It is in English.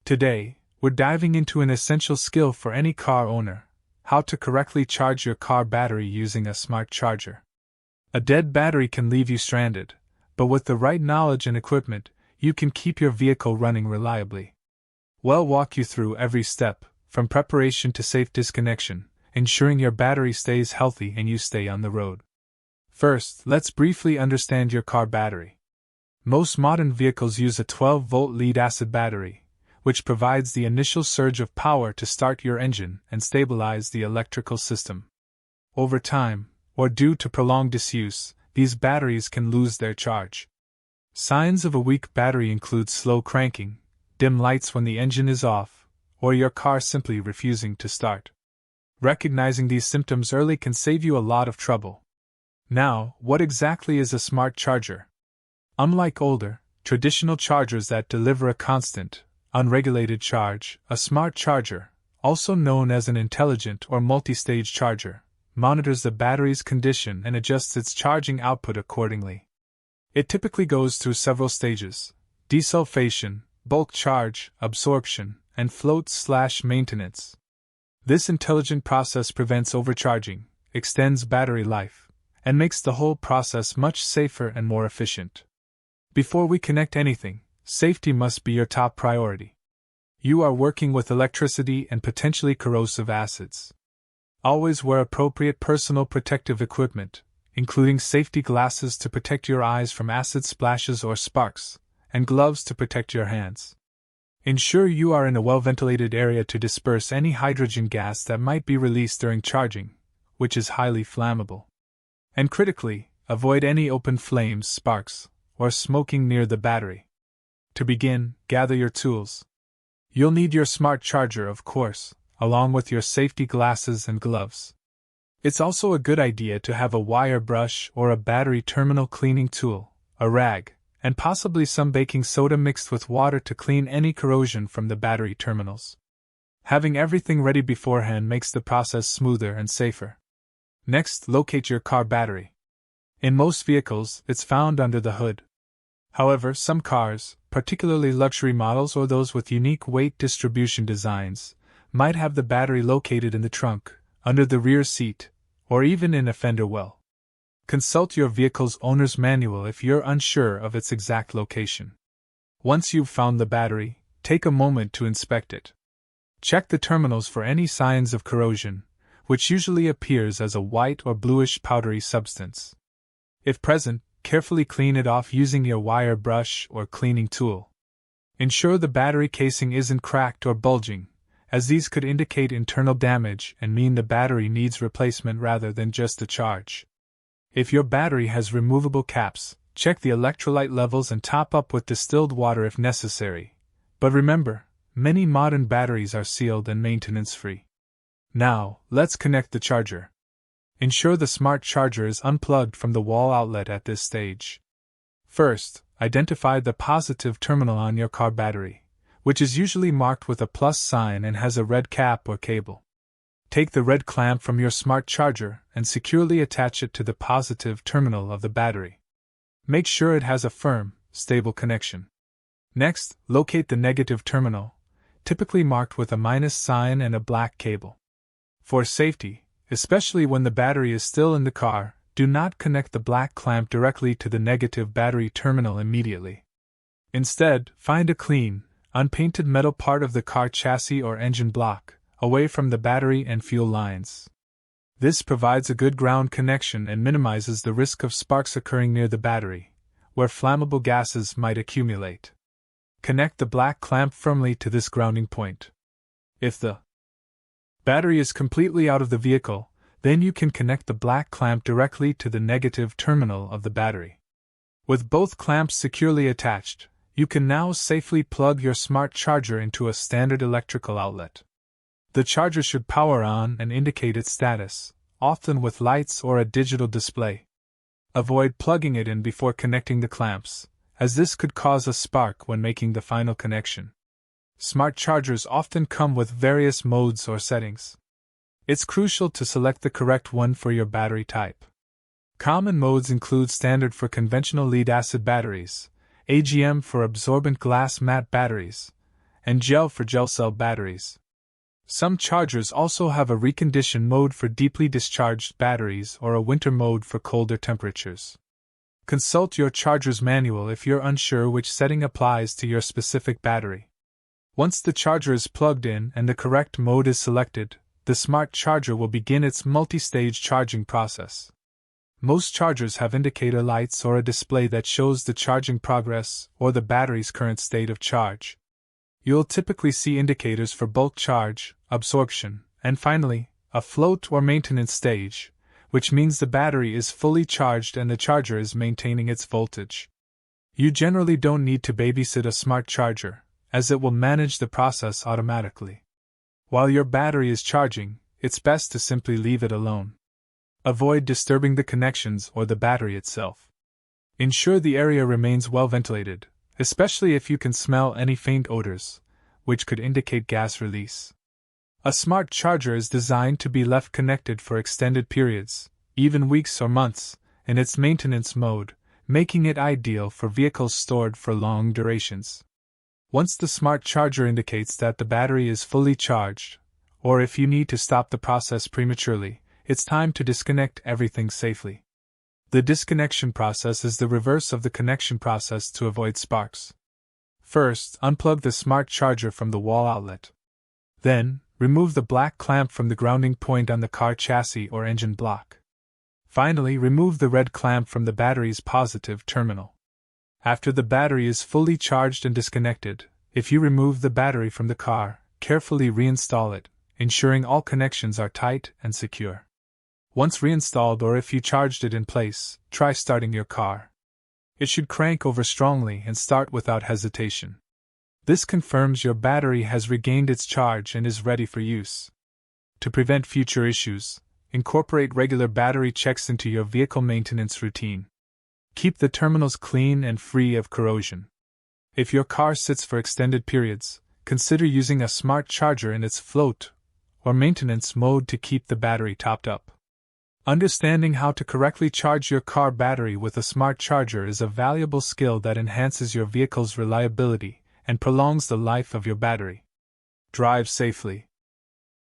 Today, we're diving into an essential skill for any car owner: how to correctly charge your car battery using a smart charger. A dead battery can leave you stranded, but with the right knowledge and equipment, you can keep your vehicle running reliably. We'll walk you through every step, from preparation to safe disconnection, ensuring your battery stays healthy and you stay on the road. First, let's briefly understand your car battery. Most modern vehicles use a 12-volt lead-acid battery, which provides the initial surge of power to start your engine and stabilize the electrical system. Over time, or due to prolonged disuse, these batteries can lose their charge. Signs of a weak battery include slow cranking, dim lights when the engine is off, or your car simply refusing to start. Recognizing these symptoms early can save you a lot of trouble. Now, what exactly is a smart charger? Unlike older, traditional chargers that deliver a constant, unregulated charge, a smart charger, also known as an intelligent or multi-stage charger, monitors the battery's condition and adjusts its charging output accordingly. It typically goes through several stages: desulfation, bulk charge, absorption, and float/maintenance. This intelligent process prevents overcharging, extends battery life, and makes the whole process much safer and more efficient. Before we connect anything, safety must be your top priority. You are working with electricity and potentially corrosive acids. Always wear appropriate personal protective equipment, including safety glasses to protect your eyes from acid splashes or sparks, and gloves to protect your hands. Ensure you are in a well-ventilated area to disperse any hydrogen gas that might be released during charging, which is highly flammable. And critically, avoid any open flames, sparks, or smoking near the battery. To begin, gather your tools. You'll need your smart charger, of course, along with your safety glasses and gloves. It's also a good idea to have a wire brush or a battery terminal cleaning tool, a rag, and possibly some baking soda mixed with water to clean any corrosion from the battery terminals. Having everything ready beforehand makes the process smoother and safer. Next, locate your car battery. In most vehicles, it's found under the hood. However, some cars, particularly luxury models or those with unique weight distribution designs, might have the battery located in the trunk, under the rear seat, or even in a fender well. Consult your vehicle's owner's manual if you're unsure of its exact location. Once you've found the battery, take a moment to inspect it. Check the terminals for any signs of corrosion, which usually appears as a white or bluish powdery substance. If present, carefully clean it off using your wire brush or cleaning tool. Ensure the battery casing isn't cracked or bulging, as these could indicate internal damage and mean the battery needs replacement rather than just a charge. If your battery has removable caps, check the electrolyte levels and top up with distilled water if necessary. But remember, many modern batteries are sealed and maintenance-free. Now, let's connect the charger. Ensure the smart charger is unplugged from the wall outlet at this stage. First, identify the positive terminal on your car battery, which is usually marked with a plus sign and has a red cap or cable. Take the red clamp from your smart charger and securely attach it to the positive terminal of the battery. Make sure it has a firm, stable connection. Next, locate the negative terminal, typically marked with a minus sign and a black cable. For safety, especially when the battery is still in the car, do not connect the black clamp directly to the negative battery terminal immediately. Instead, find a clean, unpainted metal part of the car chassis or engine block, away from the battery and fuel lines. This provides a good ground connection and minimizes the risk of sparks occurring near the battery, where flammable gases might accumulate. Connect the black clamp firmly to this grounding point. If the battery is completely out of the vehicle, then you can connect the black clamp directly to the negative terminal of the battery. With both clamps securely attached, you can now safely plug your smart charger into a standard electrical outlet. The charger should power on and indicate its status, often with lights or a digital display. Avoid plugging it in before connecting the clamps, as this could cause a spark when making the final connection. Smart chargers often come with various modes or settings. It's crucial to select the correct one for your battery type. Common modes include standard for conventional lead-acid batteries, AGM for absorbent glass matte batteries, and gel for gel cell batteries. Some chargers also have a recondition mode for deeply discharged batteries or a winter mode for colder temperatures. Consult your charger's manual if you're unsure which setting applies to your specific battery. Once the charger is plugged in and the correct mode is selected, the smart charger will begin its multi-stage charging process. Most chargers have indicator lights or a display that shows the charging progress or the battery's current state of charge. You'll typically see indicators for bulk charge, absorption, and finally, a float or maintenance stage, which means the battery is fully charged and the charger is maintaining its voltage. You generally don't need to babysit a smart charger, as it will manage the process automatically. While your battery is charging, it's best to simply leave it alone. Avoid disturbing the connections or the battery itself. Ensure the area remains well ventilated, especially if you can smell any faint odors, which could indicate gas release. A smart charger is designed to be left connected for extended periods, even weeks or months, in its maintenance mode, making it ideal for vehicles stored for long durations. Once the smart charger indicates that the battery is fully charged, or if you need to stop the process prematurely, it's time to disconnect everything safely. The disconnection process is the reverse of the connection process to avoid sparks. First, unplug the smart charger from the wall outlet. Then, remove the black clamp from the grounding point on the car chassis or engine block. Finally, remove the red clamp from the battery's positive terminal. After the battery is fully charged and disconnected, if you remove the battery from the car, carefully reinstall it, ensuring all connections are tight and secure. Once reinstalled or if you charged it in place, try starting your car. It should crank over strongly and start without hesitation. This confirms your battery has regained its charge and is ready for use. To prevent future issues, incorporate regular battery checks into your vehicle maintenance routine. Keep the terminals clean and free of corrosion. If your car sits for extended periods, consider using a smart charger in its float or maintenance mode to keep the battery topped up. Understanding how to correctly charge your car battery with a smart charger is a valuable skill that enhances your vehicle's reliability and prolongs the life of your battery. Drive safely.